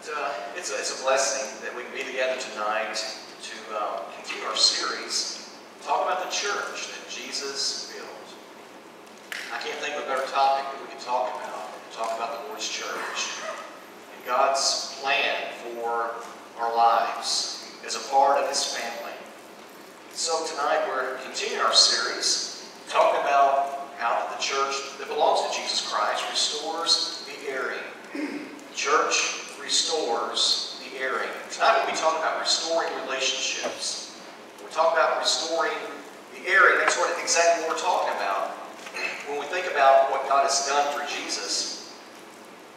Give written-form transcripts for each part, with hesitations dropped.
It's a blessing that we can be together tonight to continue our series, talk about the church that Jesus built. I can't think of a better topic that we can talk about than to talk about the Lord's church and God's plan for our lives as a part of His family. So tonight we're continuing our series, talking about how the church that belongs to Jesus Christ restores the erring. The church restores the erring. Tonight we'll be talking about restoring relationships. We're talking about restoring the erring. That's exactly what we're talking about. When we think about what God has done through Jesus,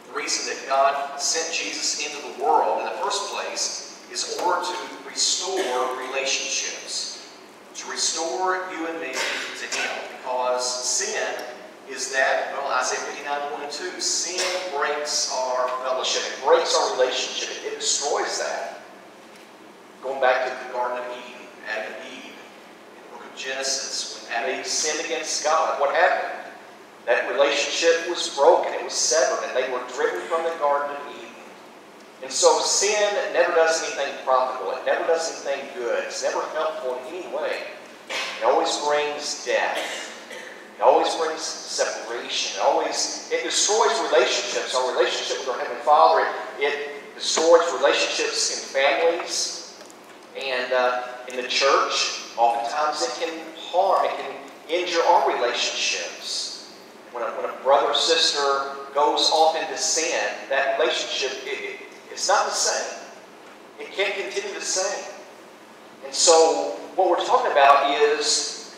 the reason that God sent Jesus into the world in the first place is in order to restore relationships. To restore you and me to Him. Because sin is that, well, Isaiah 59, 1 and 2, sin breaks our fellowship. It breaks our relationship. It destroys that. Going back to the Garden of Eden, Adam and Eve, in the book of Genesis, when Adam and Eve sinned against God, what happened? That relationship was broken. It was severed, and they were driven from the Garden of Eden. And so sin never does anything profitable. It never does anything good. It's never helpful in any way. It always brings death. It always brings separation. It destroys relationships. Our relationship with our Heavenly Father, it destroys relationships in families and in the church. Oftentimes it can harm, it can injure our relationships. When a brother or sister goes off into sin, that relationship, it's not the same. It can't continue the same. And so what we're talking about is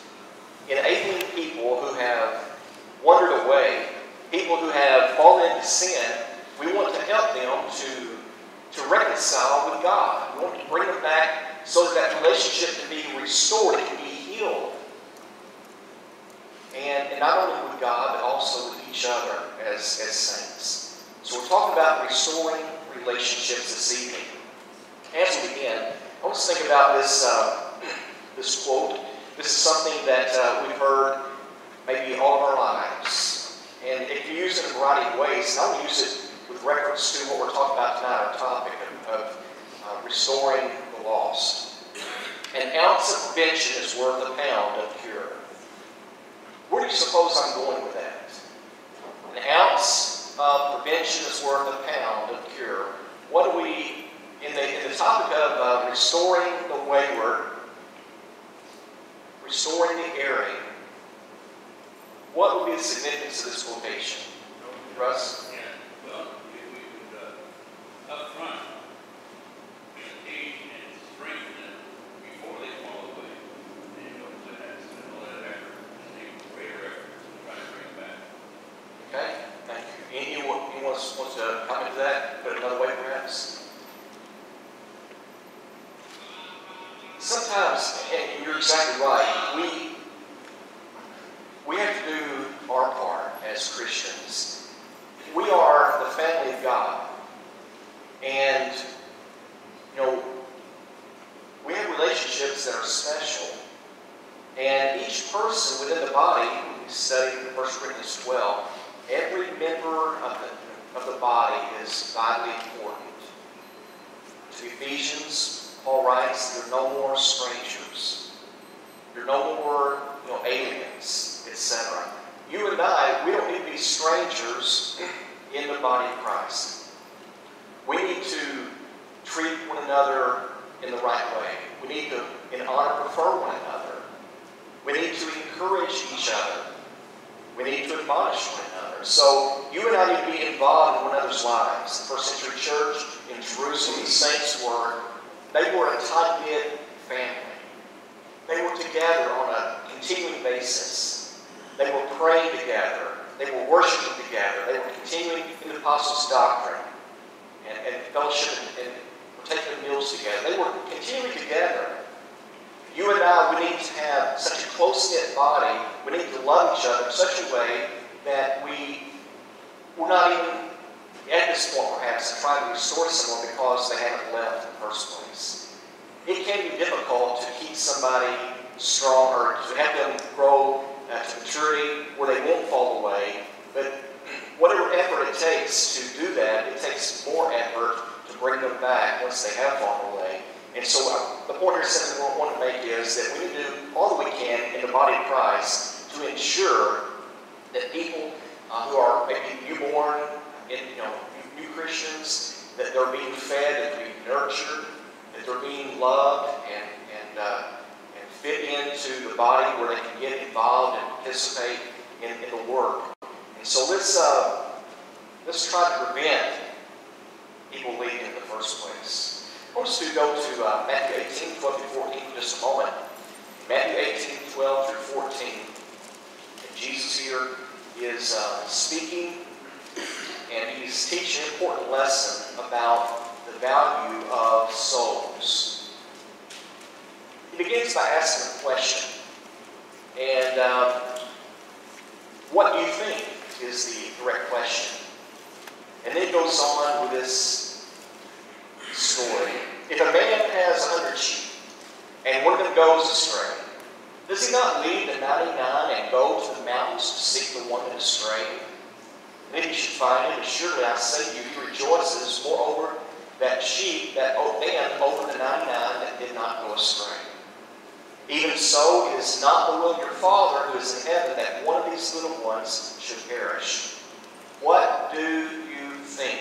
enabling people who have wandered away, people who have fallen into sin. We want to help them to reconcile with God. We want to bring them back so that relationship can be restored, it can be healed. And not only with God, but also with each other as saints. So we're talking about restoring relationships this evening. As we begin, I want us to think about this quote. This is something that we've heard maybe all of our lives. And it can be used in a variety of ways. And I'll use it with reference to what we're talking about tonight, our topic of restoring the lost. An ounce of prevention is worth a pound of cure. Where do you suppose I'm going with that? An ounce of prevention is worth a pound of cure. What do we, in the topic of restoring the wayward, restoring the erring, what would be the significance of this quotation? Russ? Yeah, well, if we would, up front, engage and strengthen them before they fall away, then it has a lot of effort, and a greater effort to try to bring back. Okay, thank you. Anyone wants to comment to that? Put it another way, perhaps? Sometimes, and you're exactly right, we have to do our part as Christians. We are the family of God. And, we have relationships that are special. And each person within the body, we studied in 1 Corinthians 12, every member of the body is vitally important. To Ephesians, Paul writes, "You're no more strangers. You're no more, aliens, etc." You and I, we don't need to be strangers in the body of Christ. We need to treat one another in the right way. We need to, in honor, prefer one another. We need to encourage each other. We need to admonish one another. So you and I need to be involved in one another's lives. The first century church in Jerusalem, the saints they were a tight-knit family. They were together on a continuing basis. They were praying together. They were worshiping together. They were continuing in the apostles' doctrine and fellowship and taking meals together. They were continuing together. You and I, we need to have such a close-knit body. We need to love each other in such a way that we're not even at this point, perhaps, to try to restore someone because they haven't left in the first place. It can be difficult to keep somebody strong or to have them grow to maturity where they won't fall away. But whatever effort it takes to do that, it takes more effort to bring them back once they have fallen away. And so the point here that we want to make is that we need to do all that we can in the body of Christ to ensure that people who are maybe newborn, new Christians, that they're being fed, that they're being nurtured, that they're being loved and fit into the body where they can get involved and participate in the work. And so let's try to prevent people leaving in the first place. I want us to go to Matthew 18, 12 through 14 for just a moment. Matthew 18, 12 through 14. And Jesus here is speaking, and he's teaching an important lesson about the value of souls. He begins by asking a question. And what do you think is the correct question? And then it goes on with this story. If a man has 100 sheep, and one of them goes astray, does he not leave the 99 and go to the mountains to seek the one that is strayed? Then he should find it, and surely I say to you, he rejoices moreover that sheep that man over the 99 that did not go astray. Even so, it is not the will of your Father who is in heaven that one of these little ones should perish. What do you think?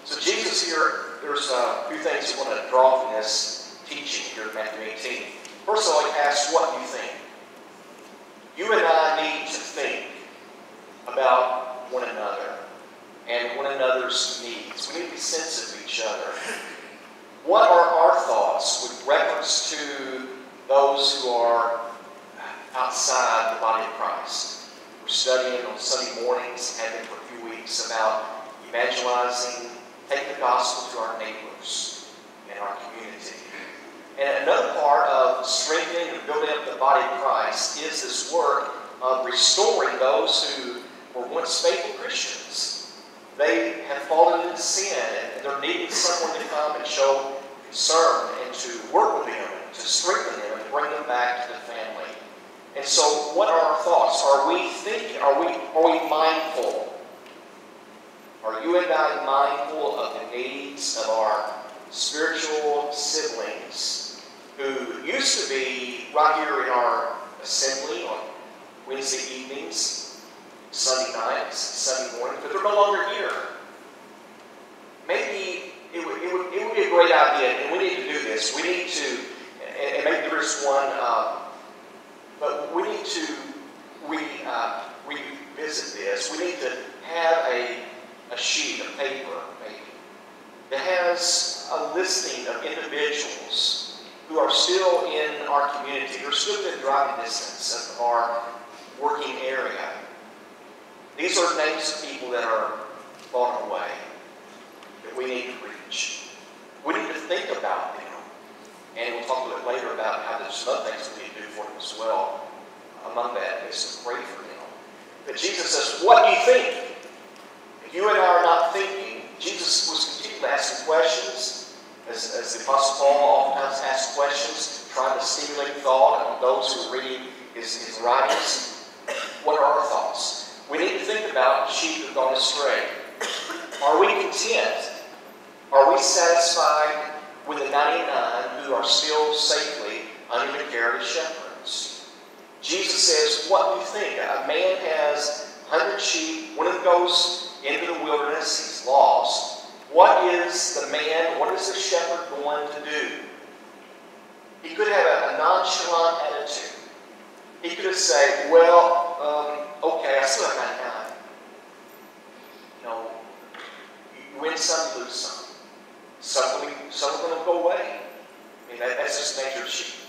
So Jesus here, there's a few things we want to draw from this teaching here in Matthew 18. First of all, he asks, what do you think? You and I need to think about one another and one another's needs. We need to be sensitive to each other. What are our thoughts with reference to those who are outside the body of Christ? We're studying on Sunday mornings, have been for a few weeks, about evangelizing, taking the gospel to our neighbors and our community. And another part of strengthening and building up the body of Christ is this work of restoring those who were once faithful Christians. They have fallen into sin, and they're needing someone to come and show concern and to work with them, to strengthen them, and bring them back to the family. And so, what are our thoughts? Are we thinking? Are we mindful? Are you and I mindful of the needs of our spiritual siblings who used to be right here in our assembly on Wednesday evenings, Sunday nights, Sunday morning, but they're no longer here? Maybe it would be a great idea, and we need to do this. We need to, and maybe there is one, but we need to revisit this. We need to have a sheet of paper, maybe, that has a listing of individuals who are still in our community, who are still within driving distance of our working area. These are names of people that are far away, that we need to reach. We need to think about them. And we'll talk a little bit later about how there's some other things we need to do for them as well. Among that is to pray for them. But Jesus says, what do you think? If you and I are not thinking, Jesus was continually asking questions, as the Apostle Paul oftentimes asks questions, trying to stimulate thought on those who are reading his writings. What are our thoughts? We need to think about sheep who have gone astray. Are we content? Are we satisfied with the 99 who are still safely under the care of the shepherds? Jesus says, what do you think? A man has 100 sheep. One of them goes into the wilderness. He's lost. What is the man, what is the shepherd going to do? He could have a nonchalant attitude. He could have said, well, okay, I still have 99. You win some, you lose some. Some are going to go away. I mean, that's just the nature of sheep.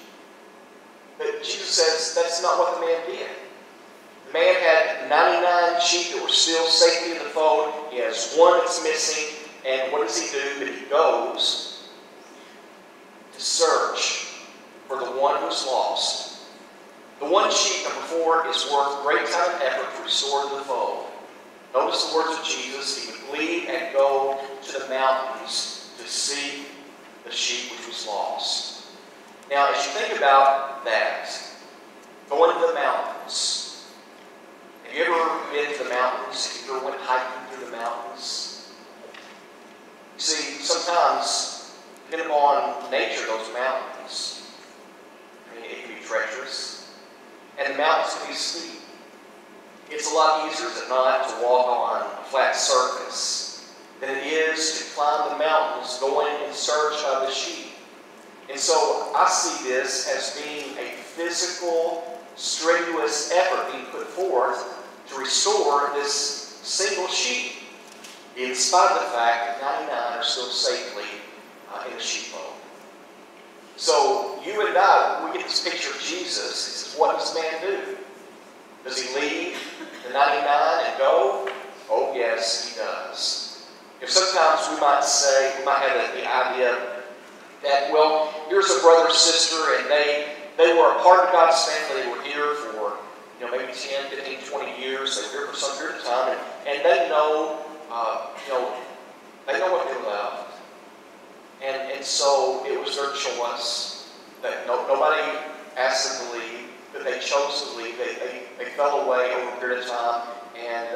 But Jesus says that's not what the man did. The man had 99 sheep that were still safely in the fold. He has one that's missing. And what does he do? But he goes to search for the one who's lost. The one sheep, number 4, is worth great time and effort to restore to the fold. Notice the words of Jesus. He would leave and go to the mountains to seek the sheep which was lost. Now, as you think about that, going to the mountains, have you ever been to the mountains? Have you ever went hiking through the mountains? You see, sometimes, depending upon nature of those mountains, I mean, it can be treacherous, and the mountains can be steep. It's a lot easier at night to walk on a flat surface than it is to climb the mountains going in search of the sheep. And so I see this as being a physical, strenuous effort being put forth to restore this single sheep, in spite of the fact that 99 are still safely in the sheepfold. So you and I, we get this picture of Jesus. He says, what does man do? Does he leave the 99 and go? Oh yes, he does. If sometimes we might say, we might have the idea that, well, here's a brother or sister, and they were a part of God's family. They were here for, maybe 10, 15, 20 years. They were here for some period of time, and they know, they know what they love. And so it was their choice. That nobody asked them to leave, but they chose to leave. They fell away over a period of time, and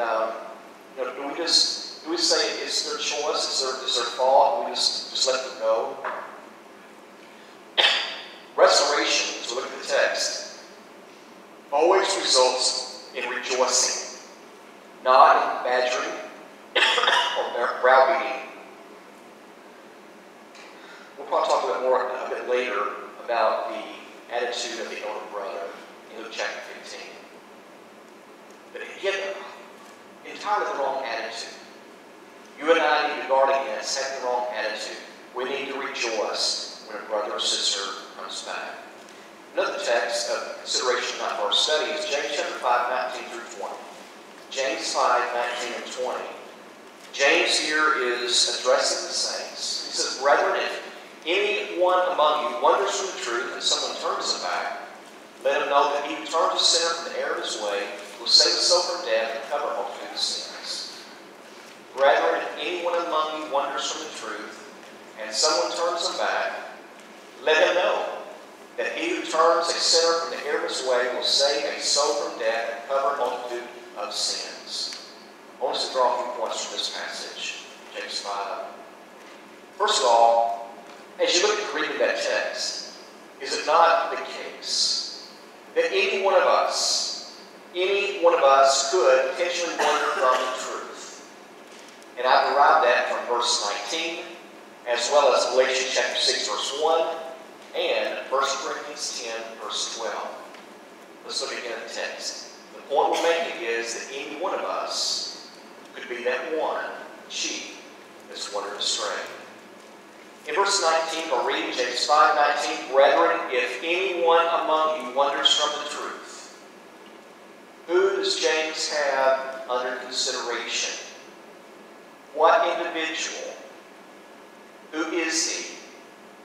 do we say it's their choice? Is their fault? We just let them go? Restoration, as we look at the text, always results in rejoicing, not in badgering or browbeating. We'll probably talk a bit later about the attitude of the older brother in Luke chapter 15. But again, entirely the wrong attitude. You and I need to guard against having the wrong attitude. We need to rejoice when a brother or sister comes back. Another text of consideration tonight for our study is James chapter 5, 19 through 20. James 5, 19 and 20. James here is addressing the saints. He says, brethren, if anyone among you wanders from the truth and someone turns him back, let him know that he who turns a sinner from the error of his way will save the soul from death and cover multitude of sins. Brethren, if anyone among you wanders from the truth and someone turns him back, let him know that he who turns a sinner from the error of his way will save a soul from death and cover a multitude of sins. I want us to draw a few points from this passage, James 5. First of all, as you look at the reading of that text, is it not the case that any one of us could potentially wander from the truth? And I derived that from verse 19, as well as Galatians chapter 6, verse 1, and 1 Corinthians 10, verse 12. Let's look again at the text. The point we're making is that any one of us could be that one sheep that's wandered astray. In verse 19, we're reading James 5:19, brethren, if anyone among you wanders from the truth. Who does James have under consideration? What individual? Who is he?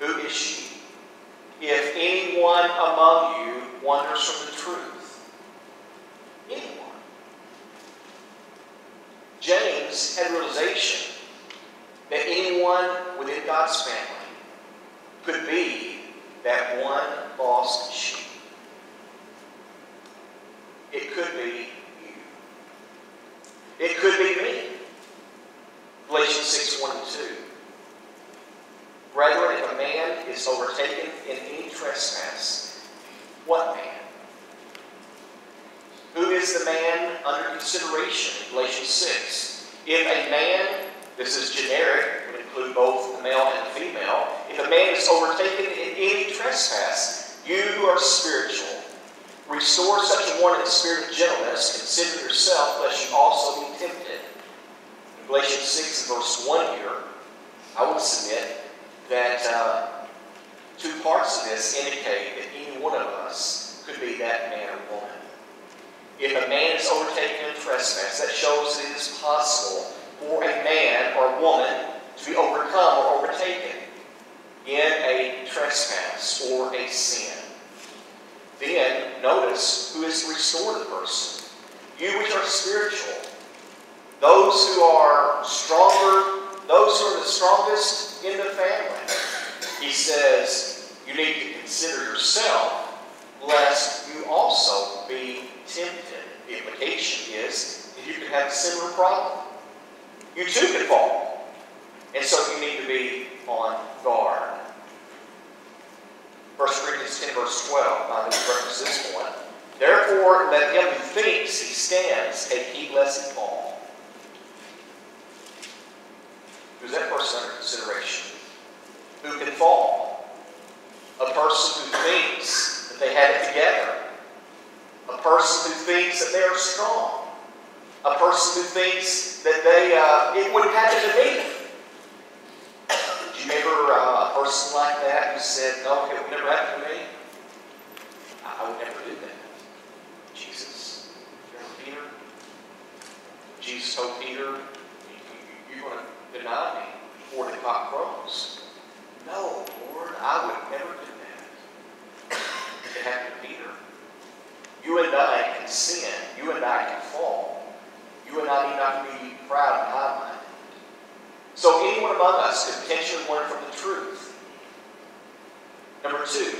Who is she? If anyone among you wanders from the truth. Anyone. James had realization that anyone within God's family could be that one lost sheep. It could be you. It could be me. Galatians 6, 1 and 2. Brethren, if a man is overtaken in any trespass, what man? Who is the man under consideration in Galatians 6? If a man, this is generic, would include both the male and the female, if a man is overtaken in any trespass, you who are spiritual, restore such a one in the spirit of gentleness, consider yourself, lest you also be tempted. In Galatians 6 verse 1 here, I would submit that two parts of this indicate that any one of us could be that man or woman. If a man is overtaken in trespass, that shows that it is possible for a man or a woman to be overcome or overtaken in a trespass or a sin. Then notice who is to restore the person. You which are spiritual, those who are stronger, those who are the strongest in the family. He says you need to consider yourself, lest you also be tempted. The implication is that you could have a similar problem. You too could fall. And so you need to be on guard. 1 Corinthians 10 verse 12, I need to reference this point. Therefore, let him who thinks he stands take heed lest he fall. Who's that person under consideration? Who can fall? A person who thinks that they have it together. A person who thinks that they are strong. A person who thinks that it wouldn't happen to me. Do you remember a person like that who said, no, it would never happen to me? I would never do that. Jesus. Remember Peter? Jesus told Peter, you're going to deny me before the cock crows. No, Lord, I would never do that. It happened to Peter. You and I can sin. You and I can fall. You and I need not be proud and high-minded. So anyone among us could potentially wander from the truth. Number 2,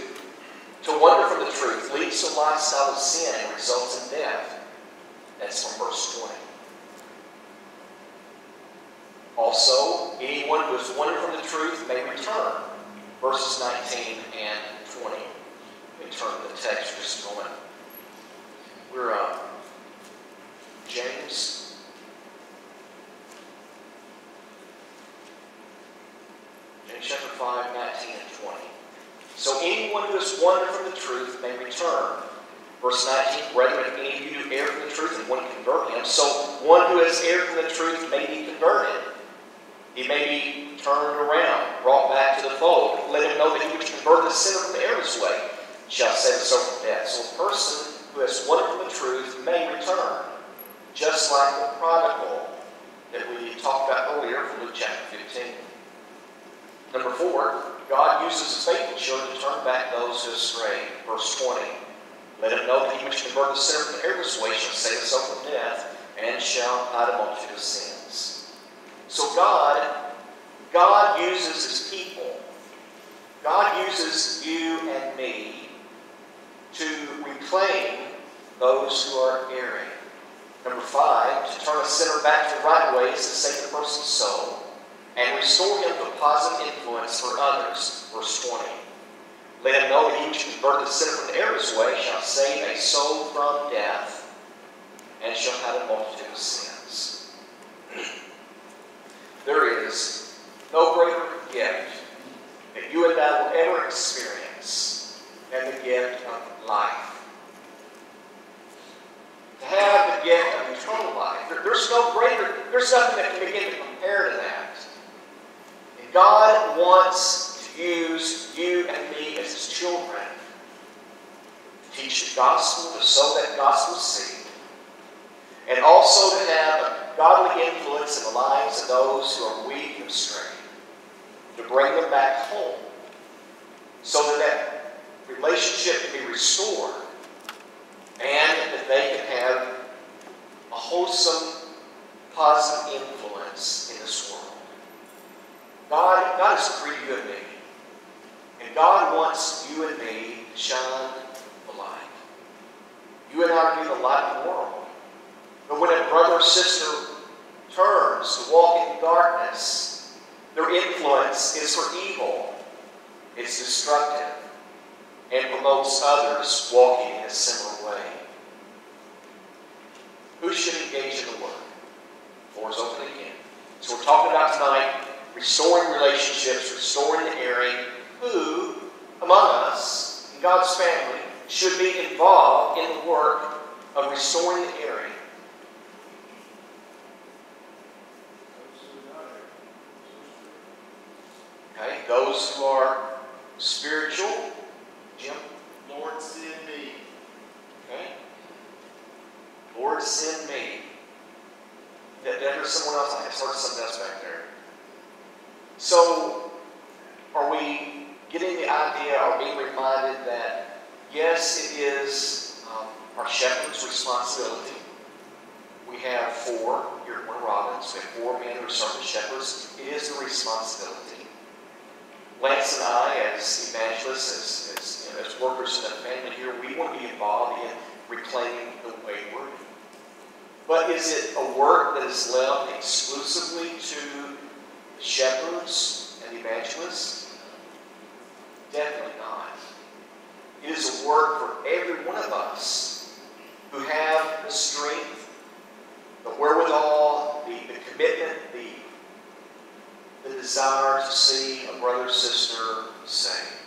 to wander from the truth leads to a lifestyle of sin and results in death. That's from verse 20. Also, anyone who has wandered from the truth may return. Verses 19 and 20. Let me turn to the text for just a moment. We're James. James chapter 5, 19 and 20. So anyone who has wandered from the truth may return. Verse 19, brethren, if any of you do err from the truth and one convert him, so one who has erred from the truth may be converted. He may be turned around, brought back to the fold. Let him know that he which converted the sinner from the error's way shall save his soul from death. So a person who has wandered from the truth may return, just like the prodigal that we talked about earlier from Luke chapter 15. Number 4, God uses his faithful children to turn back those who have strayed. Verse 20, let him know that he which converted the sinner from the error's way shall save his soul from death, and shall hide a multitude of sins. So God uses his people. God uses you and me to reclaim those who are erring. Number 5, to turn a sinner back to the right ways to save the person's soul and restore him to a positive influence for others. Verse 20. Let him know that he which converted the sinner from the error's way shall save a soul from death and shall hide a multitude of sins. There is no greater gift that you and I will ever experience than the gift of life. To have the gift of eternal life. There's nothing that can begin to compare to that. And God wants to use you and me as his children to teach the gospel, to sow that gospel seed, and also to have a godly influence in the lives of those who are weak and strayed, to bring them back home so that relationship can be restored and that they can have a wholesome, positive influence in this world. God has created you and me. And God wants you and me to shine the light. You and I are to be the light of the world. But when a brother or sister turns to walk in darkness, their influence is for evil. It's destructive and promotes others walking in a similar way. Who should engage in the work? The floor is open again. So we're talking about tonight restoring relationships, restoring the erring. Who among us in God's family should be involved in the work of restoring the erring? Okay, those who are spiritual. Jim? Lord, send me. Okay. Lord, send me. Did I hear someone else? I heard something else back there. So, are we getting the idea, or being reminded that, yes, it is our shepherd's responsibility. We have 4 here at Warner Robins. We have 4 men who are serving shepherds. It is the responsibility. Lance and I, as evangelists, as workers in the family here, we want to be involved in reclaiming the wayward. But is it a work that is left exclusively to shepherds and evangelists? Definitely not. It is a work for every one of us who have the strength, the wherewithal, the commitment, the desire to see a brother or sister saved.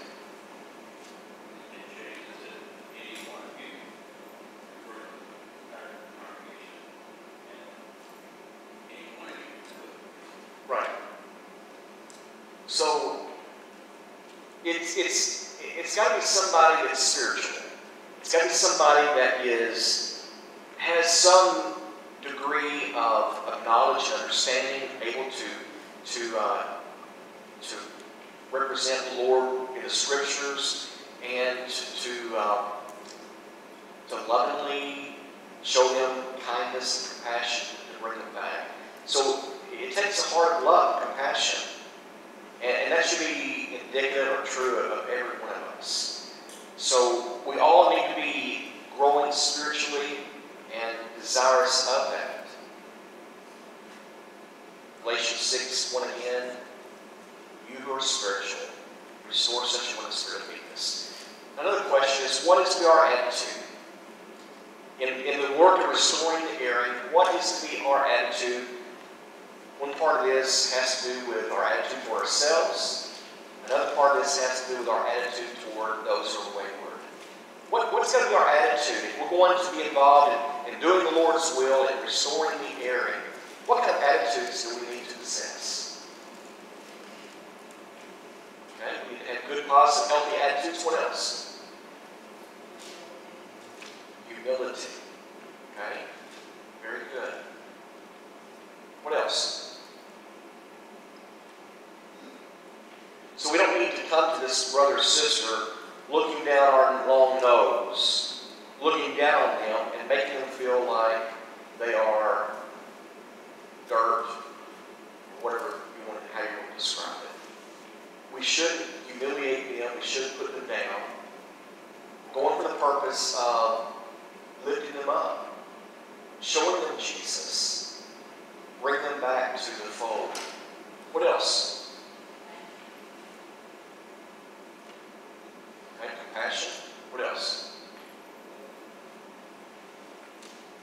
And James said, any one of you refer to our congregation, and any one of you could. Right. So it's got to be somebody that's spiritual. It's got to be somebody that has some degree of knowledge and understanding, able to represent the Lord in the Scriptures, and to lovingly show them kindness and compassion to bring them back. So it takes a heart of love and compassion. And that should be indicative or true of every one of us. So we all need to be growing spiritually and desirous of that. Galatians 6:1 again, you who are spiritual, restore such a one in spirit of meekness. Another question is, what is to be our attitude? In the work of restoring the erring, what is to be our attitude? One part of this has to do with our attitude toward ourselves. Another part of this has to do with our attitude toward those who are wayward. What's going to be our attitude? If we're going to be involved in doing the Lord's will and restoring the erring, what kind of attitudes do we need to possess? Okay, we need to have good, positive, healthy attitudes. What else? Humility. Okay, very good. What else? So we don't need to come to this brother or sister looking down our long nose, looking down on them and making them feel like they are dirt, or whatever how you want to describe it. We shouldn't humiliate them. We shouldn't put them down. We're going for the purpose of lifting them up, showing them Jesus, bring them back to the fold. What else? Okay, compassion. What else?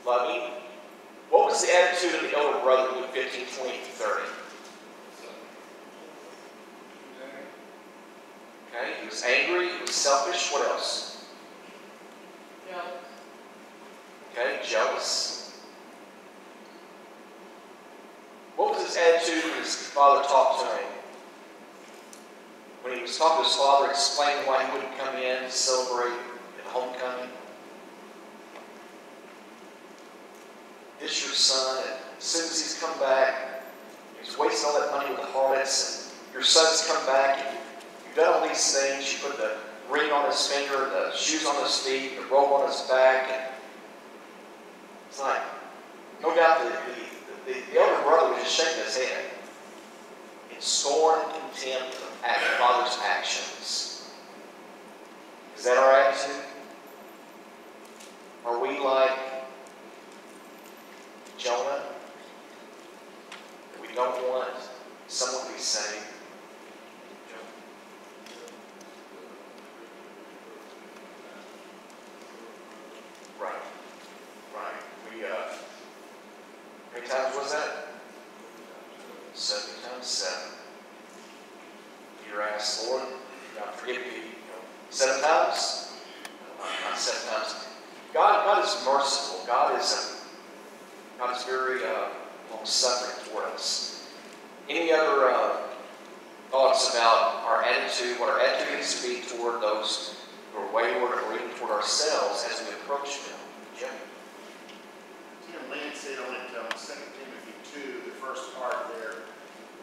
Loving. What was the attitude of the elder brother in Luke 15:20-30? Okay, he was angry, he was selfish. What else? Okay, jealous. What was his attitude when his father talked to him? When he was talking to his father, explaining why he wouldn't come in to celebrate at homecoming. This your son, and as soon as he's come back, he's wasting all that money with the harlots, and your son's come back, and you've done all these things. You put the ring on his finger, the shoes on his feet, the robe on his back, and it's like, no doubt that the elder brother was just shaking his head in scorn and contempt of the father's actions. Is that our attitude? Are we like Jonah? That we don't want someone to be saved? Right. Right. How many times was that? 70 times 7. Peter asked, Lord, God forgive me, 7 times? Not 7 times. God is merciful. God is very long-suffering toward us. Any other thoughts about our attitude, what our attitude needs to be toward those who are wayward, or even toward ourselves as we approach them? Jim? Tim Lane said on it, 2 Timothy 2, the first part there,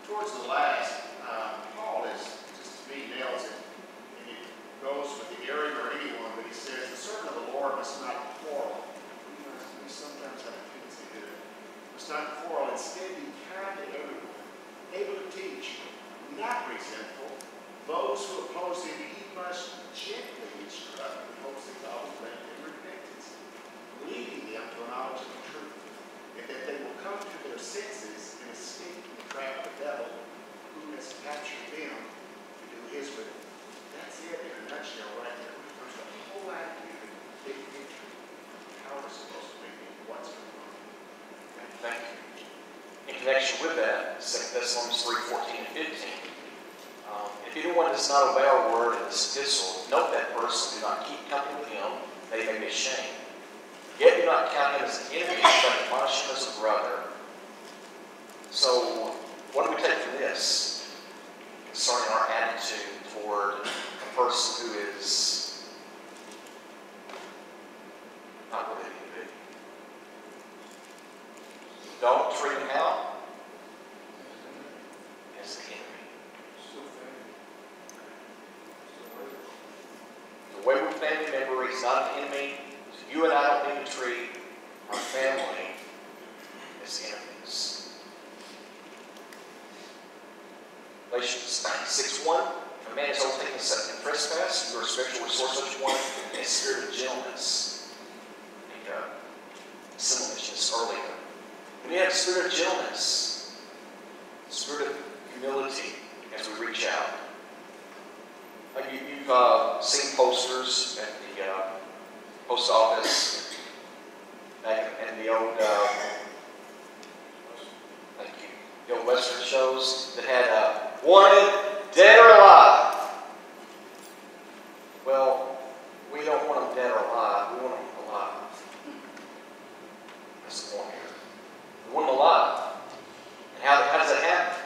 towards the last, Paul is, just to me, nails it. And it goes with the erring or anyone, but he says, the servant of the Lord must not quarrel. We sometimes have a tendency to do it. Must not quarrel. Instead, be kind to everyone, able to teach, not resentful. Those who oppose him, he must gently instruct in hopes that God will grant them repentance, leading them to a knowledge of the truth, and that they will come to their senses and escape the trap of the devil, who has captured them to do His will. That's it in a nutshell right there. There's a whole idea, big picture, of how we're supposed to make it, what's going on. Thank you. In connection with that, 2 Thessalonians 3:14 and 15. If anyone does not obey our word in this epistle, note that person, do not keep company with him, they may be ashamed. Yet do not count him as an enemy, but admonish him as a brother. So, what do we take from this concerning our attitude toward a person who is not what they need to be? Don't treat him out as the enemy. The wayward family member is not an enemy. So you and I don't need to treat our family as enemies. Galatians 6:1. If a man is overtaken in trespass, you are spiritual, restore such one in a spirit of gentleness. I think someone mentioned this earlier. When you have a spirit of gentleness, a spirit of humility as we reach out. You've seen posters at the post office back in the old, thank you, the old Western shows that had wanted, dead or alive. Well, we don't want them dead or alive. We want them alive. That's the point here. We want them alive. And how does that happen?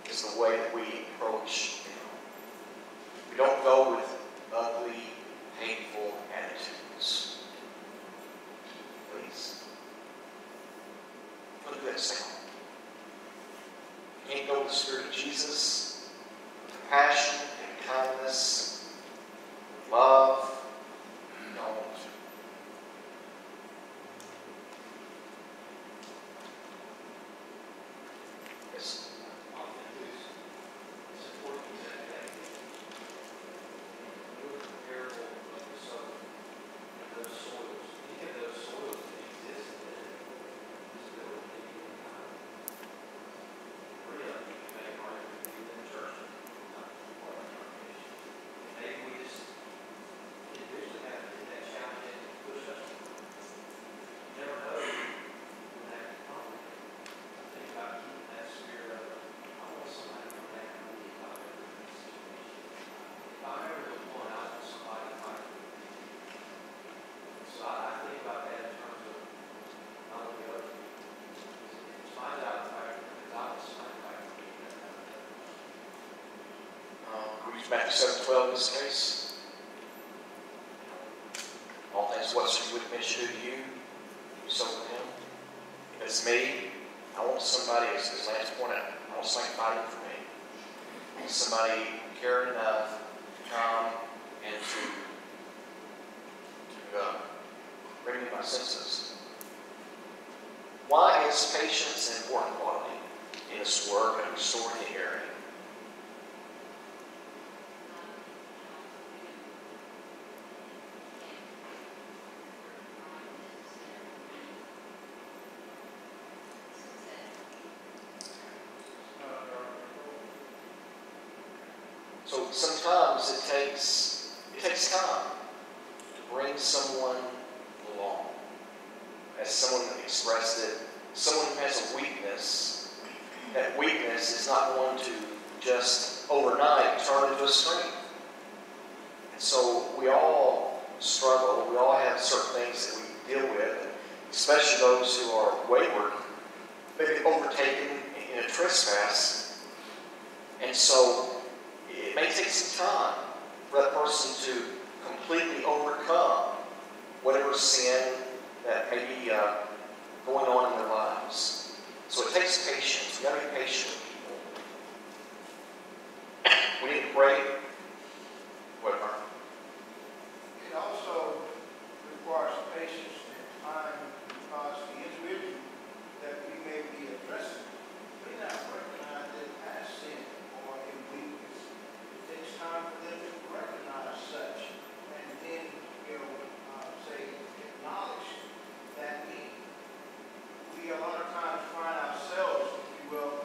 It's the way that we approach them. We don't go with ugly, hateful attitudes. Please. Put this down. You can't go with the Spirit of Jesus, with compassion and kindness, with love. Don't. Yes. Matthew 7:12 in this case. All things whatsoever men should do to you, do so with him. If it's me, I want somebody, as Lance pointed out, I want somebody fighting for me. I want somebody caring enough to come and to bring me my senses. Why is patience an important quality in this work of restoring the Erring? So sometimes it takes time to bring someone along. As someone expressed it, someone who has a weakness, that weakness is not going to just overnight turn into a strength. And so we all struggle, we all have certain things that we deal with, especially those who are wayward, maybe overtaken in a trespass. And so it may take some time for that person to completely overcome whatever sin that may be going on in their lives. So it takes patience. We've got to be patient with people. We need to pray. What, Mark? It also requires patience and time because the individual that we may be addressing may not recognize it as sin or a weakness. It takes time for them to recognize such and then, say, acknowledge that need. We a lot of times find ourselves, if you will,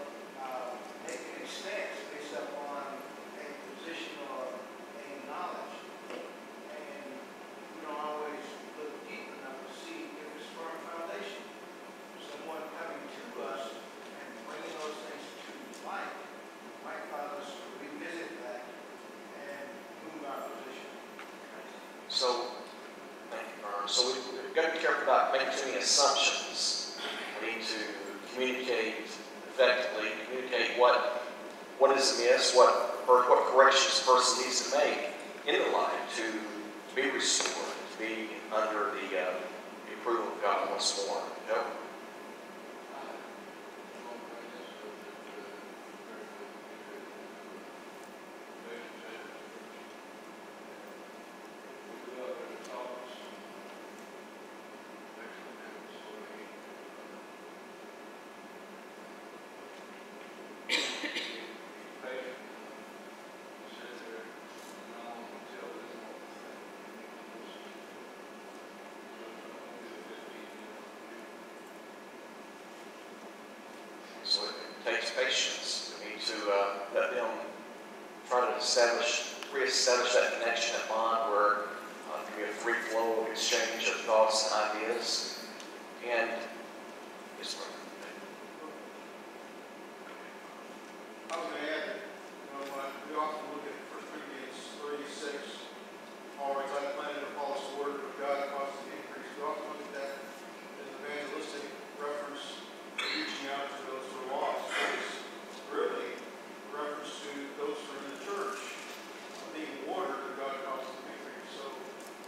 not make too many assumptions. We need to communicate effectively, communicate what is amiss, what corrections the person needs to make in the life to be restored, to be under the approval of God once more. You know? So it takes patience. We need to let them try to reestablish that connection, that bond where there can be a free flow of exchange of thoughts and ideas. And yes, sir. I was going to add that, we often look at 1 Corinthians 3:6, always I planted to follow the word, but God causes the increase. We often look at that as an evangelistic reference, reaching out to those who are lost. It's really a reference to those who are in the church, being watered, but God causes the increase. So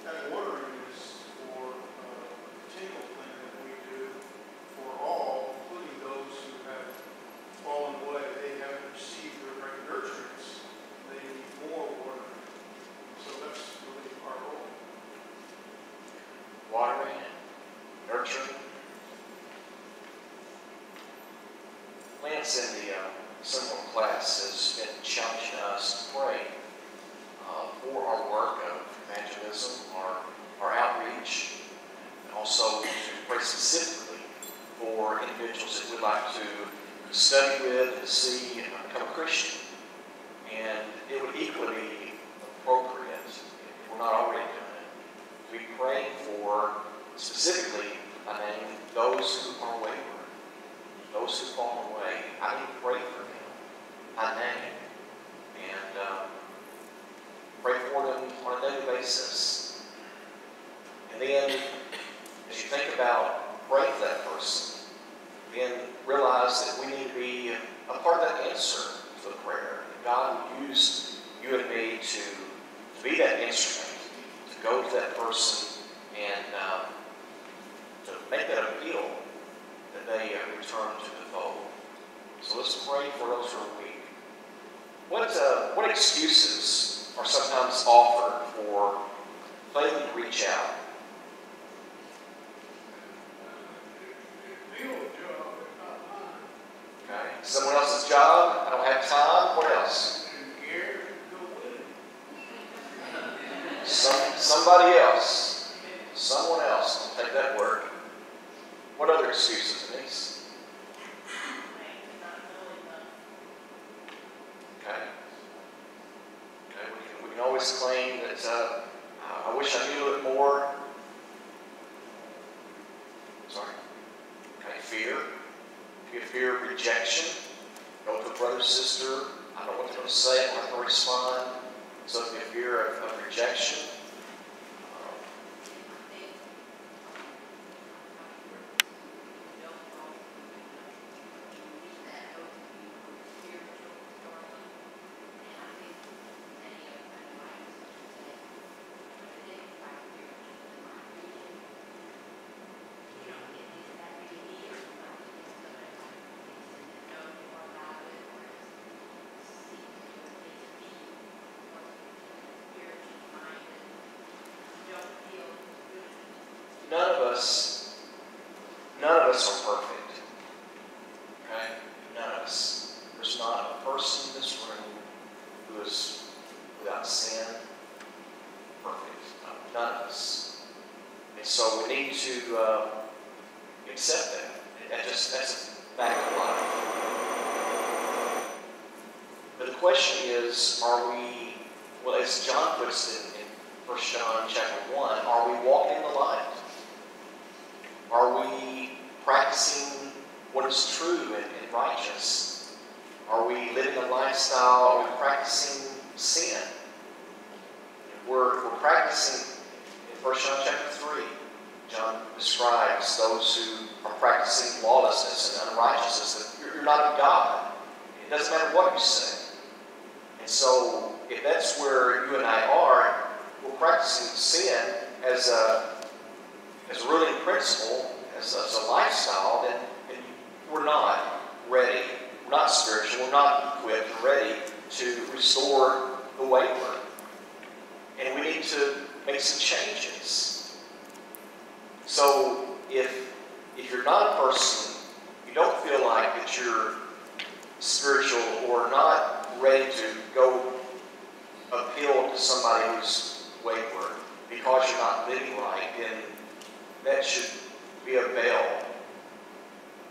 that watering is for a continual thing that we do for all, including those who have fallen away. They haven't received the right nurturance. They need more water. So that's really our role. Watering, nurturing. Lance in the seminar class has been challenging us to pray for our work of evangelism, our outreach, and also to pray specifically for individuals that we'd like to study with and see and become a Christian. And it would equally be appropriate, if we're not already doing it, to be praying for specifically, I name those who are wayward, those who fall away. I need to pray for them. I name and pray for them on a daily basis. And then, as you think about praying for that person, then realize that we need to be a part of that answer to the prayer. And God will use you and me to be that instrument, to go to that person and to make that appeal that they return to the fold. So let's pray for those who are weak. What excuses are sometimes offered for failing to reach out? Okay. Someone else's job, I don't have time. What else? Somebody else. Someone else. I'll take that word. What other excuses, Denise? Okay. Okay. We can always claim that I wish I knew a little more. Sorry. Okay. Fear. If you fear of rejection, go to a brother, sister. I don't know what they're going to say. I'm not going to respond. So if you fear of rejection, none of us are perfect. Okay? None of us. There's not a person in this room who is without sin, perfect. None of us. And so we need to accept that. That's a fact of life. But the question is, are we, well, as John puts it in 1 John chapter 1, are we walking in the light? Are we practicing what is true and righteous? Are we living a lifestyle? Are we practicing sin? We're practicing in 1 John chapter 3. John describes those who are practicing lawlessness and unrighteousness, that you're not of God. It doesn't matter what you say. And so, if that's where you and I are, we're practicing sin as a ruling principle, as a lifestyle, then we're not ready. We're not spiritual. We're not equipped and ready to restore the wayward. And we need to make some changes. So if you're not a person, you don't feel like that you're spiritual or not ready to go appeal to somebody who's wayward because you're not living right, then that should be a veil.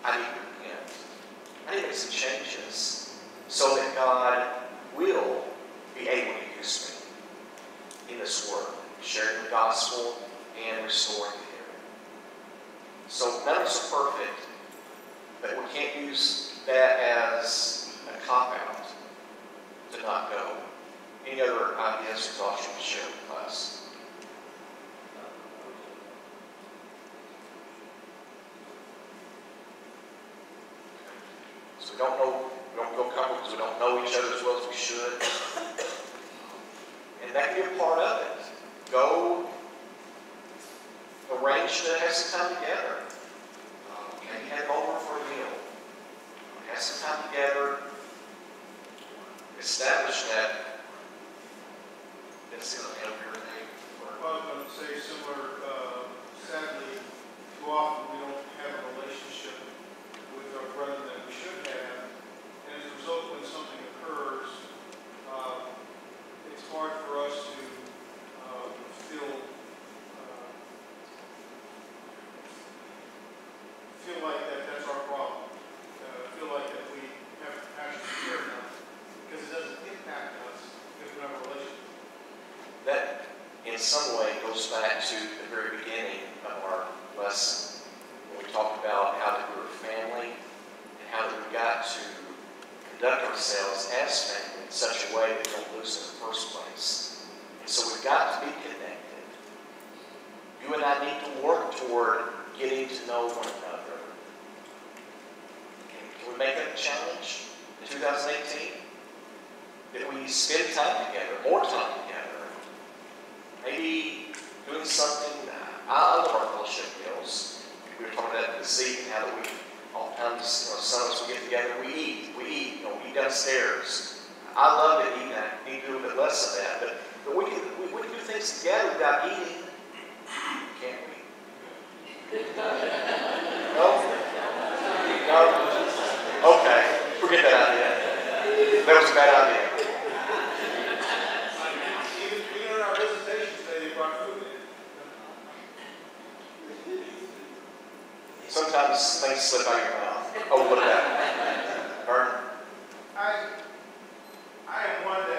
I need to repent. I need to make some changes so that God will be able to use me in this work, sharing the gospel and restoring the area. So none of us are perfect, but we can't use that as a cop-out to not go. Any other ideas or thoughts you want to share with us? So we don't feel comfortable because we don't know each other as well as we should. And that can be a part of it. Go arrange to have some time together. Maybe head over for a meal. Have some time together. Establish that. It's going to help your name. Well, I was going to say similar, sadly, too often we don't have a relationship with our brethren that we should have. And as a result, when something occurs, it's hard for us to feel like that's our problem. Feel like that we have compassion for care enough because it doesn't impact us because we have a relationship. That, in some way, goes back to the very beginning of our lesson when we talked about how that we were family and how that we got to conduct ourselves as family in such a way that we don't lose in the first place. And so we've got to be connected. You and I need to work toward getting to know one another. Can we make that a challenge in 2018? That we spend time together, more time together. Maybe doing something. I love our fellowship meals. We were talking about this evening, how that we oftentimes, some of us we get together, we eat, we eat downstairs. I love to eat. I need to do a little bit less of that, but we can do things together without eating, can't we? No? Okay, forget that idea. That was a bad idea. Even in our visitation today, they brought food in. Sometimes things slip out of your mouth. Oh, what about it? Vern? I am one that